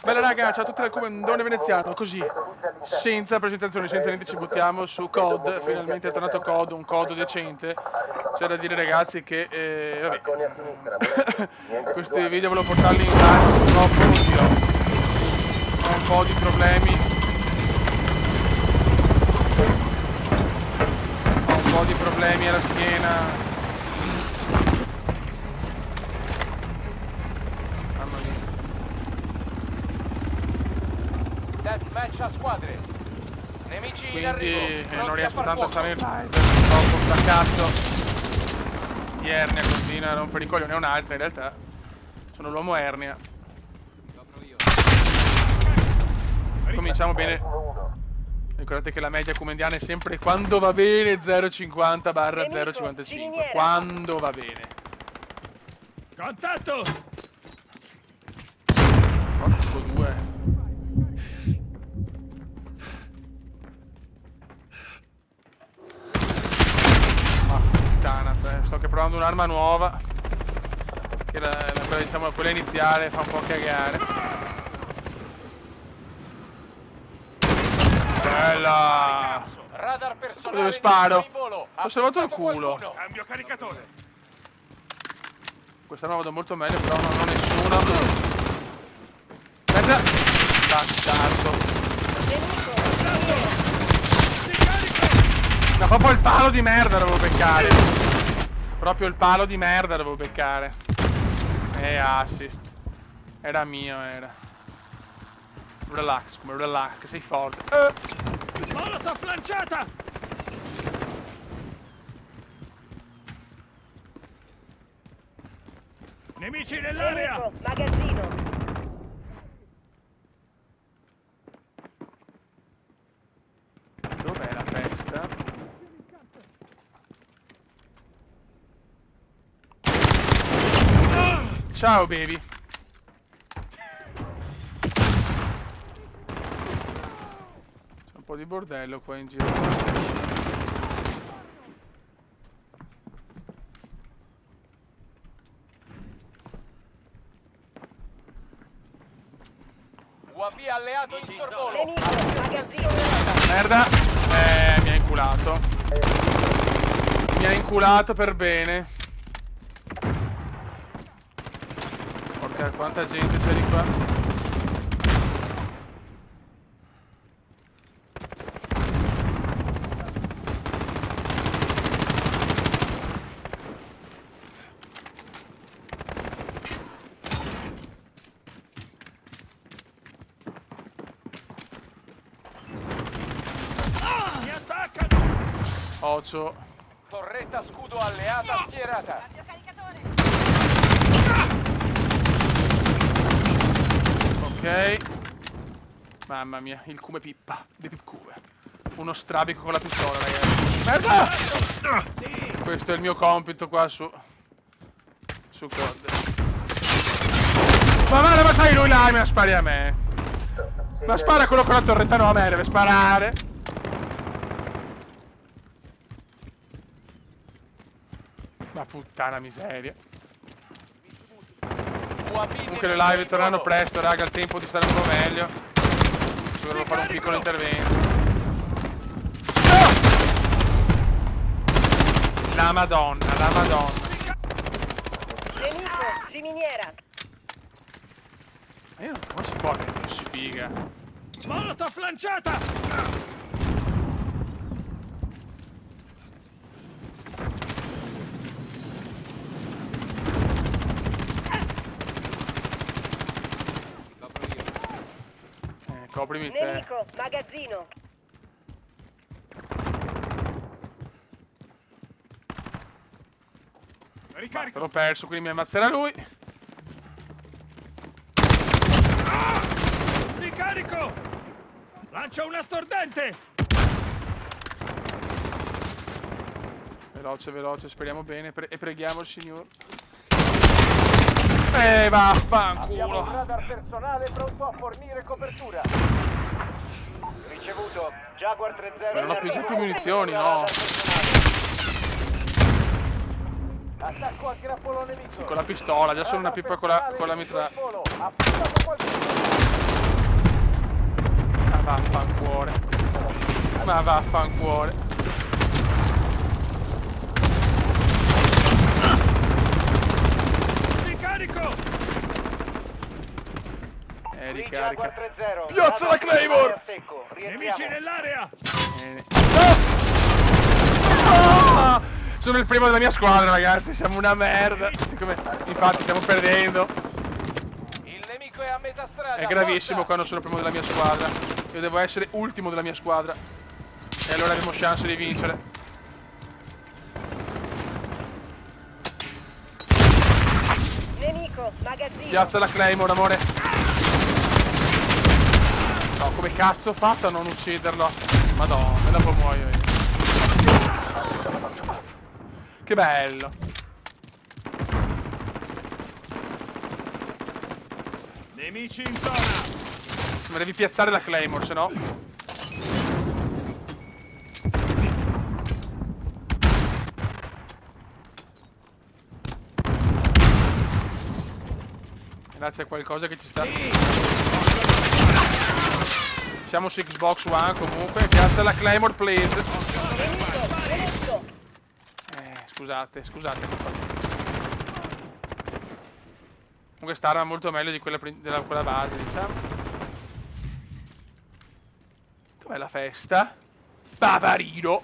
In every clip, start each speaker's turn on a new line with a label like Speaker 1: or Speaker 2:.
Speaker 1: Bella raga, ciao a tutti dal comandone veneziano, così, senza presentazioni, senza niente ci buttiamo su COD, finalmente è tornato COD, un COD decente. C'è da dire ragazzi che, vabbè, questi video volevo portarli in live, purtroppo, oddio, ho un po' di problemi, alla schiena.
Speaker 2: Deathmatch a squadre. Nemici in arrivo.
Speaker 1: Quindi non
Speaker 2: Pronti a
Speaker 1: riesco
Speaker 2: far
Speaker 1: tanto a
Speaker 2: fuoco.
Speaker 1: stare in live, troppo staccato di ernia, continua a rompere i coglioni, è un'altra in realtà. Sono l'uomo ernia. Cominciamo bene. Ricordate che la media comendiana è sempre quando va bene 0,50/0,55. Quando va bene.
Speaker 3: Contatto!
Speaker 1: Porco due. Ah, puttana, sto che provando un'arma nuova. Che quella, diciamo, quella iniziale fa un po' cagare. Bella!
Speaker 2: Radar personale.
Speaker 1: Dove sparo?
Speaker 2: in volo.
Speaker 1: Ho salvato il culo.
Speaker 2: Qualcuno.
Speaker 3: Cambio caricatore.
Speaker 1: Quest'arma vado molto meglio, però non ho nessuno. Merda! Bastardo. No, proprio il palo di merda dovevo beccare. Proprio il palo di merda dovevo beccare. Assist. Era mio, era. Relax, come relax, che sei forte.
Speaker 3: Molotov lanciata! Nemici nell'area!
Speaker 4: Magazzino.
Speaker 1: Dov'è la festa? Ciao baby. C'è un po' di bordello qua in giro.
Speaker 2: UAV alleato in sorvolo.
Speaker 4: Nemico, magazzino.
Speaker 1: Merda. Mi ha inculato. Mi ha inculato per bene. Porca, quanta gente c'è di qua.
Speaker 3: Mi attaccano!
Speaker 1: Ocio.
Speaker 2: Torretta scudo alleata schierata.
Speaker 1: Ok. Mamma mia, il come pippa. Di piccure. Uno strabico con la pistola, ragazzi. Merda! Questo è il mio compito qua su COD. Ma vale, ma sai lui là, mi spari a me. Ma spara quello con la torretta, no, a me deve sparare. Ma puttana miseria. Comunque le live torneranno presto, raga, il tempo di stare un po' meglio. Ci dovrò fare un piccolo intervento. La madonna, la madonna.
Speaker 4: Nemico, ciminiera.
Speaker 1: Ma io non come si può che è più sfiga.
Speaker 3: Molotov lanciata!
Speaker 1: Coprimi te.
Speaker 4: Nemico, magazzino.
Speaker 3: Ricarico!
Speaker 1: L'ho perso, quindi mi ammazzerà lui.
Speaker 3: Ricarico! Lancia una stordente!
Speaker 1: Veloce, veloce, speriamo bene e preghiamo il signor. Vaffanculo.
Speaker 2: Un radar personale pronto a fornire copertura. Ricevuto. Jaguar 3-0.
Speaker 1: Ma non ho già più munizioni, no.
Speaker 2: Attacco a grappolo nemico.
Speaker 1: Con la pistola, già solo una pippa con la mitra.
Speaker 2: Appuntato qualcuno.
Speaker 1: vaffancuore. Ma vaffancuore.
Speaker 3: Ricarico!
Speaker 1: Ricarica.
Speaker 2: 3-0.
Speaker 1: Piazza la Claymore!
Speaker 3: Nemici nell'area!
Speaker 1: Ah! Sono il primo della mia squadra, ragazzi. Siamo una merda. Infatti stiamo perdendo.
Speaker 2: Il nemico è a metà strada.
Speaker 1: È gravissimo
Speaker 2: forza!
Speaker 1: quando sono il primo della mia squadra. Io devo essere ultimo della mia squadra. E allora abbiamo chance di vincere.
Speaker 4: Nemico, magazzino.
Speaker 1: Piazza la Claymore, amore. No, come cazzo ho fatto a non ucciderlo? Madonna, e dopo muoio io. Che bello.
Speaker 3: Nemici in zona!
Speaker 1: Ma devi piazzare la Claymore, se no. Grazie a qualcosa che ci sta. Siamo su Xbox One comunque. Piazza la Claymore, please.
Speaker 4: Nemico.
Speaker 1: Scusate. Comunque sta arma molto meglio di quella, quella base, diciamo. Com'è la festa? Paparino!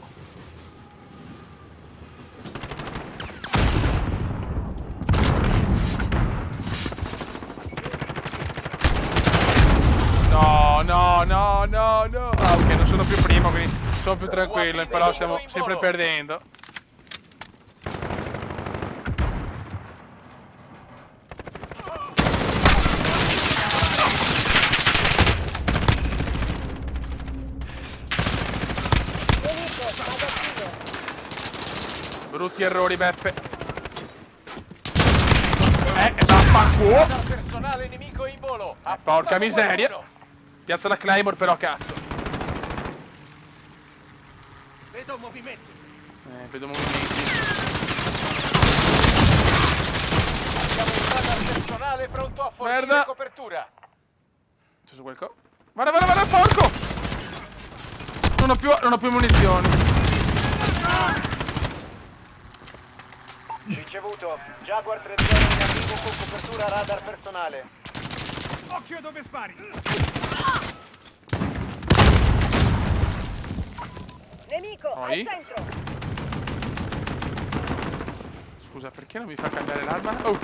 Speaker 1: No. Ah, ok, non sono più primo, quindi sono più tranquillo, però stiamo sempre perdendo.
Speaker 4: Nemico, magazzino.
Speaker 1: Brutti errori, Beppe. Vaffanculo!
Speaker 2: Radar personale nemico in volo.
Speaker 1: Porca
Speaker 2: Appuntato
Speaker 1: miseria.
Speaker 2: qualcuno.
Speaker 1: Piazza la Claymore, però, cazzo.
Speaker 2: Vedo movimenti.
Speaker 1: Vedo movimenti.
Speaker 2: Abbiamo un radar personale pronto a fornire
Speaker 1: Merda.
Speaker 2: copertura.
Speaker 1: C'è su qualcosa? Guarda, porco! Non ho più munizioni.
Speaker 2: Ricevuto. Jaguar 3-0 in arrivo con copertura radar personale.
Speaker 3: Occhio dove spari!
Speaker 4: Nemico,
Speaker 1: Poi?
Speaker 4: al centro.
Speaker 1: Scusa, perché non mi fa cambiare l'arma? Oh!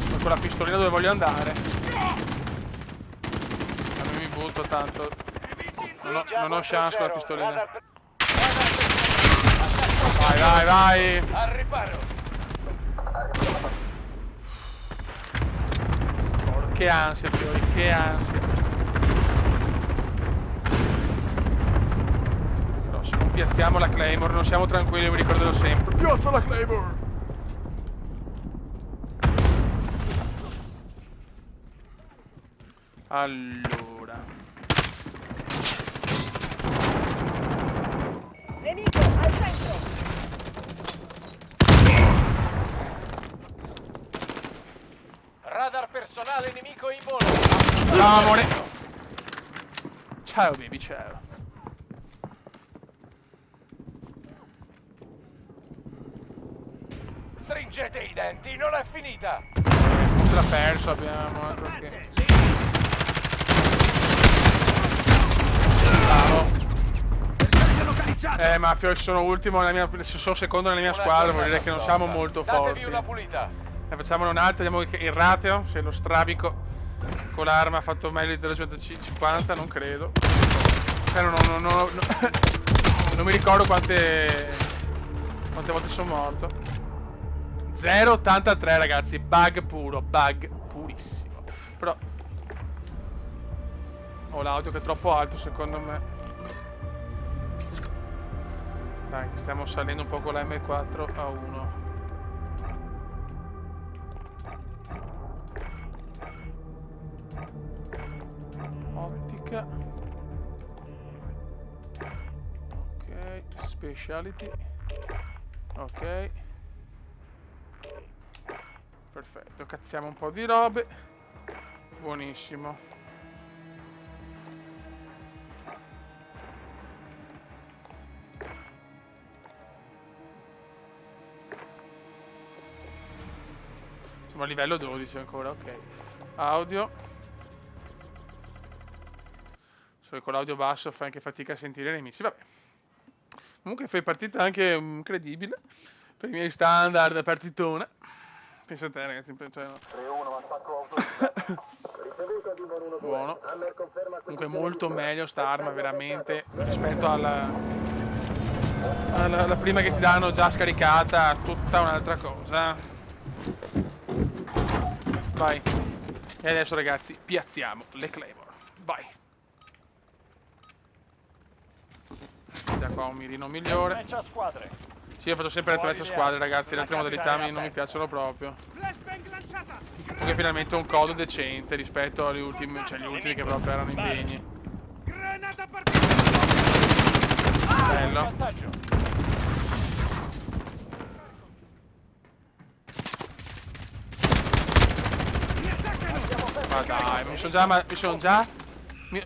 Speaker 1: Sono con la pistolina dove voglio andare. Ma non mi butto tanto. Non ho chance con la pistolina. Vai!
Speaker 2: Al riparo.
Speaker 1: Che ansia, Fiori, che ansia. Però se non piazziamo la Claymore non siamo tranquilli, mi ricorderò sempre. Piazza la Claymore! Allora.
Speaker 4: Nemico, al centro.
Speaker 2: Radar personale nemico in volo.
Speaker 1: Ciao, amore. Ciao, baby, ciao.
Speaker 2: Stringete i denti, non è finita.
Speaker 1: Ce l'ha perso, abbiamo. Perché... Bravo. Ma Fiori, sono ultimo nella mia. Sono secondo nella mia squadra, vuol dire che non siamo molto
Speaker 2: Datevi
Speaker 1: forti.
Speaker 2: una pulita.
Speaker 1: Facciamone un'altra, vediamo il ratio, se lo strabico con l'arma ha fatto meglio di 350, non credo. Non mi ricordo quante volte sono morto. 0,83 ragazzi, bug puro, bug purissimo. Però ho l'audio che è troppo alto secondo me. Dai, stiamo salendo un po' con la M4 a 1. Ottica. Ok, speciality. Ok. Perfetto, cazziamo un po' di robe. Buonissimo. Siamo a livello 12 ancora, ok. Audio. Solo che con l'audio basso fa anche fatica a sentire i nemici, vabbè. Comunque fai partita anche incredibile. Per i miei standard partitona. Pensa a te ragazzi, cioè, no. Buono. Comunque molto meglio sta arma veramente rispetto alla prima che ti danno già scaricata, tutta un'altra cosa. Vai. E adesso ragazzi piazziamo le Claymore. Vai. Da qua un mirino migliore.
Speaker 2: Match a squadre.
Speaker 1: Sì, io faccio sempre le match a squadre ragazzi, le altre modalità non mi piacciono proprio.
Speaker 3: Flashbang lanciata.
Speaker 1: Comunque finalmente un codo decente rispetto agli ultimi, cioè gli ultimi che proprio erano impegni.
Speaker 3: Granata partita.
Speaker 1: Bello.
Speaker 2: Vantaggio.
Speaker 1: Ma dai,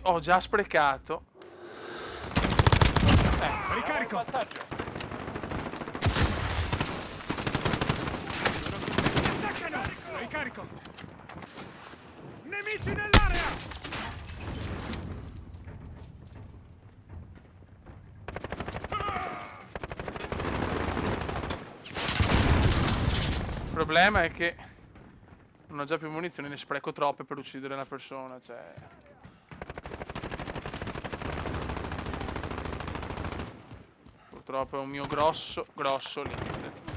Speaker 1: ho già sprecato.
Speaker 3: Ricarico.
Speaker 2: Vantaggio.
Speaker 3: Attaccano. Ricarico. Nemici nell'area.
Speaker 1: Il problema è che non ho già più munizioni, ne spreco troppe per uccidere una persona, cioè. Purtroppo è un mio grosso limite.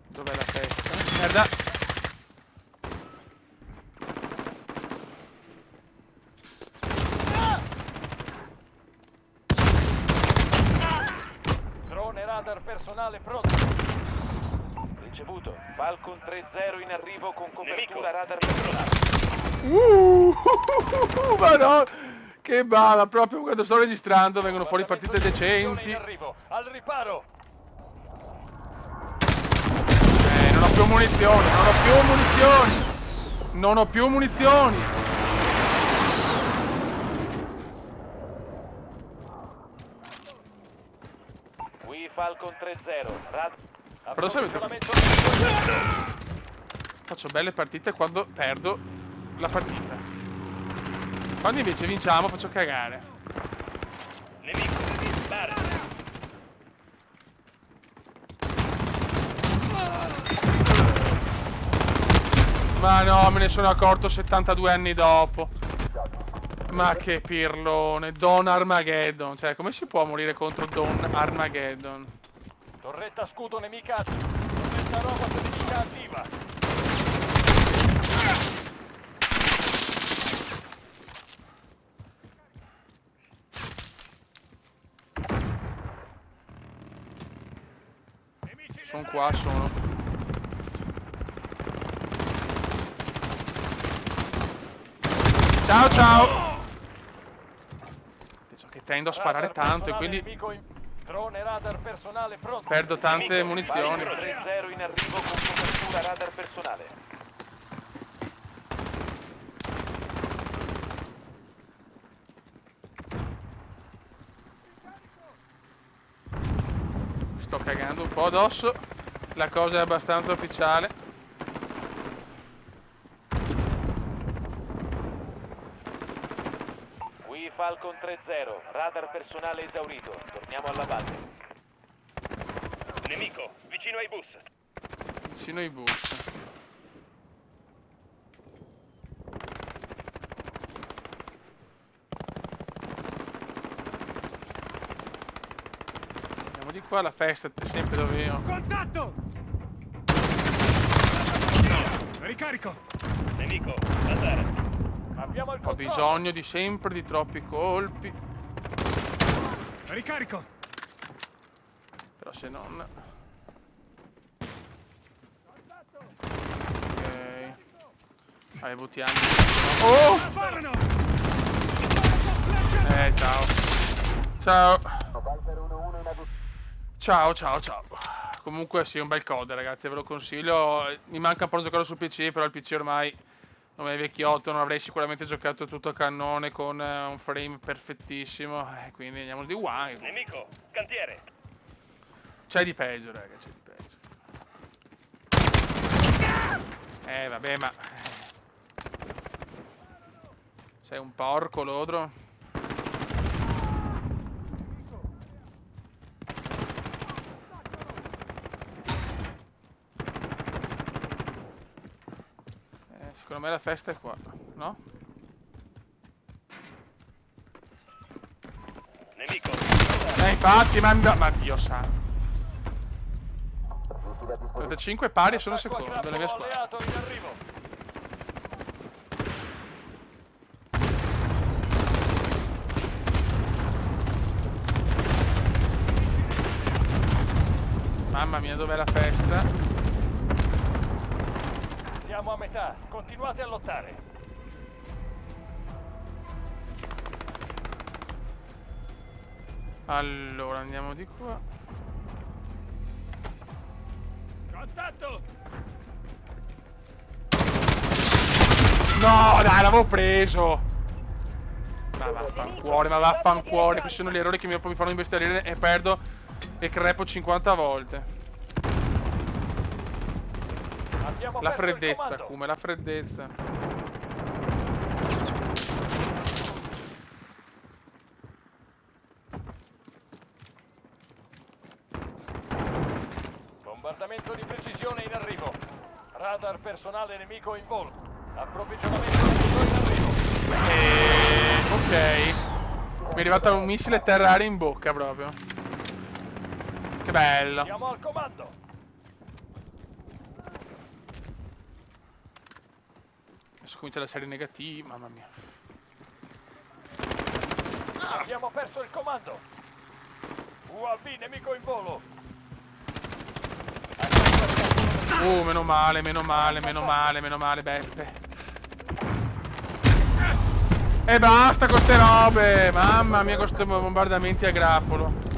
Speaker 1: Dov'è la testa? Merda!
Speaker 2: Drone radar personale pronto. Ricevuto. Falcon 3-0 in arrivo con copertura radar personale.
Speaker 1: Ma no! Che balla, proprio quando sto registrando vengono fuori partite decenti.
Speaker 2: In arrivo. Al riparo.
Speaker 1: Non ho più munizioni, non ho più munizioni! Non ho più munizioni!
Speaker 2: Qui Falcon 3-0.
Speaker 1: Però sapete, faccio belle partite quando perdo la partita. Quando invece vinciamo faccio cagare.
Speaker 2: Nemico. Spara.
Speaker 1: Ma no, me ne sono accorto 72 anni dopo. Ma che pirlone, Don Armageddon. Cioè, come si può morire contro Don Armageddon?
Speaker 2: Torretta scudo nemica. Torretta robot nemica attiva.
Speaker 1: Sono qua, sono. Ciao ciao! So che tendo a sparare tanto e quindi
Speaker 2: Drone radar personale pronto.
Speaker 1: perdo tante munizioni.
Speaker 2: 3-0 in arrivo con copertura radar personale.
Speaker 1: Sto cagando un po' addosso. La cosa è abbastanza ufficiale.
Speaker 2: Qui Falcon 3-0, radar personale esaurito. Torniamo alla base. Nemico, vicino ai bus.
Speaker 1: Vicino ai bus. Andiamo di qua, la festa è sempre dove io.
Speaker 3: Contatto. Ricarico.
Speaker 2: Nemico, andare. Abbiamo il
Speaker 1: Ho
Speaker 2: controllo.
Speaker 1: bisogno di sempre di troppi colpi.
Speaker 3: Ricarico.
Speaker 1: Però se non... Ok. Vai, buttiamo. Oh!
Speaker 3: Sparano.
Speaker 1: Ciao. Ciao. Ciao, ciao, ciao. Comunque sì, un bel COD, ragazzi, ve lo consiglio. Mi manca un po' giocare su PC, però il PC ormai non è vecchiotto, non avrei sicuramente giocato tutto a cannone con un frame perfettissimo. Quindi andiamo di One.
Speaker 2: Nemico, cantiere.
Speaker 1: C'è di peggio, raga, c'è di peggio. Vabbè, ma... Sei un porco, lodro. Secondo me la festa è qua, no?
Speaker 2: Nemico.
Speaker 1: Infatti, ma Dio santo. 35 pari sono secondo della mia squadra.
Speaker 2: Alleato in arrivo.
Speaker 1: Mamma mia, dov'è la festa?
Speaker 2: Siamo a metà, continuate a lottare.
Speaker 1: Allora, andiamo di qua.
Speaker 2: Contatto!
Speaker 1: No, dai, l'avevo preso! Ma vaffancuore, ma vaffancuore. Questi sono gli errori che mi fanno imbestialire e perdo e crepo 50 volte. La freddezza, come la freddezza.
Speaker 2: Bombardamento di precisione in arrivo. Radar personale nemico in volo. Approvvigionamento nemico in arrivo.
Speaker 1: Ok. Mi è arrivato un missile terra-aria in bocca proprio. Che bello.
Speaker 2: Siamo al comando.
Speaker 1: Adesso comincia la serie negativa, mamma mia.
Speaker 2: Abbiamo perso il comando. UAV nemico in volo.
Speaker 1: Meno male, meno male, meno male, meno male, Beppe. E basta con ste robe! Mamma mia, con questi bombardamenti a grappolo.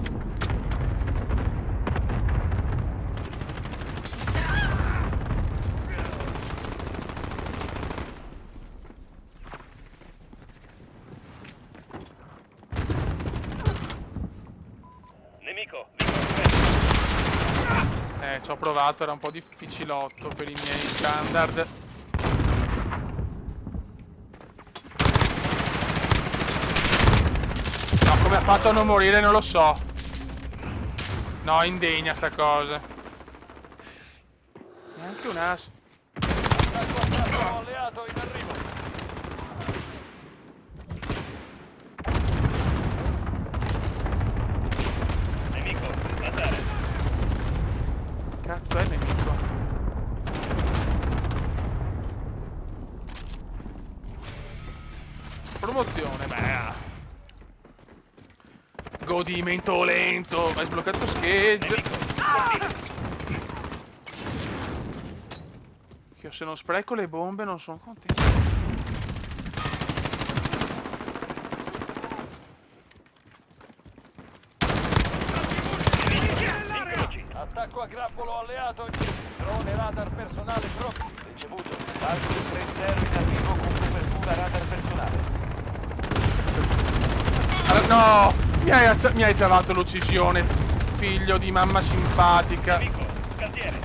Speaker 1: Ci ho provato, era un po' difficilotto per i miei standard. No, come ha fatto a non morire non lo so. No, indegna sta cosa. Neanche un as.
Speaker 2: Alleato in arrivo. Nemico, andare.
Speaker 1: Cazzo è il nemico? Promozione, beh. Godimento lento. Hai sbloccato schegge. Io se non spreco le bombe non sono contento.
Speaker 2: Attacco a grappolo alleato. Drone radar personale pronto. Ricevuto. Falcon 3-0 in arrivo con copertura radar personale.
Speaker 1: No! Mi hai giavato l'uccisione, figlio di mamma simpatica.
Speaker 2: Nemico, cantiere.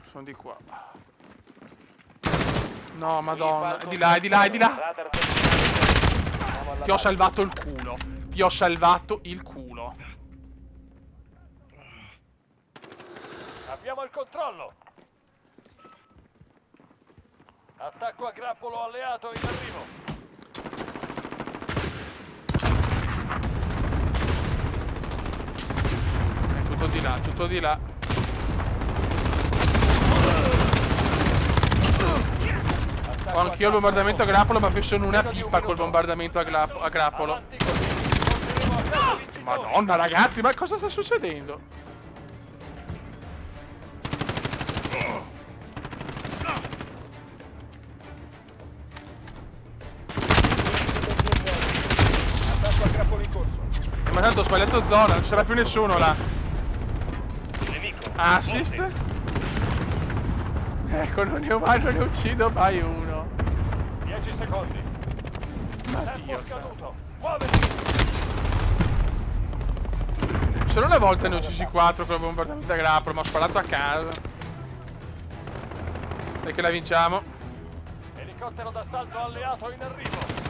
Speaker 1: Sono di qua. No, madonna, è di là, è di là, è di là. Ti ho salvato il culo. Ti ho salvato il culo.
Speaker 2: Abbiamo il controllo. Attacco a grappolo alleato in arrivo.
Speaker 1: È tutto di là, tutto di là. Ho anch'io il bombardamento a grappolo, ma sono una pippa col bombardamento a grappolo. Madonna ragazzi, ma cosa sta succedendo? tanto ho sbagliato zona, non c'era più nessuno là.
Speaker 2: Nemico.
Speaker 1: Assist. Ecco, non ne uccido mai uno.
Speaker 2: 10 secondi.
Speaker 1: Ma
Speaker 2: Tempo
Speaker 1: Dio.
Speaker 2: scaduto. Muoviti.
Speaker 1: Solo una volta ne ho uccisi 4 con il bombardamento a grappolo, ma ho sparato a caso. E che la vinciamo.
Speaker 2: Elicottero d'assalto alleato in arrivo.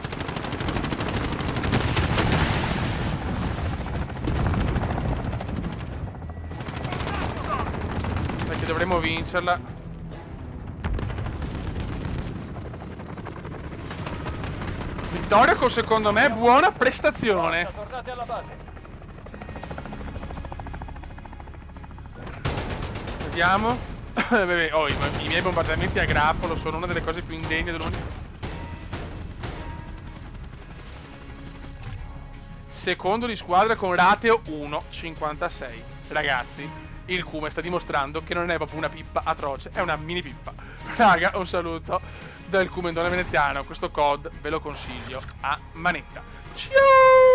Speaker 1: Perché dovremmo vincerla. Vittoria con secondo me buona prestazione.
Speaker 2: Tornate alla base.
Speaker 1: Vediamo. Beh, oh, i miei bombardamenti a grappolo sono una delle cose più indegne dell'universo. Secondo di squadra con rateo 1,56. Ragazzi, il Cume sta dimostrando che non è proprio una pippa atroce, è una mini pippa. Raga, un saluto dal Cumendone veneziano. Questo COD ve lo consiglio a manetta. Ciao!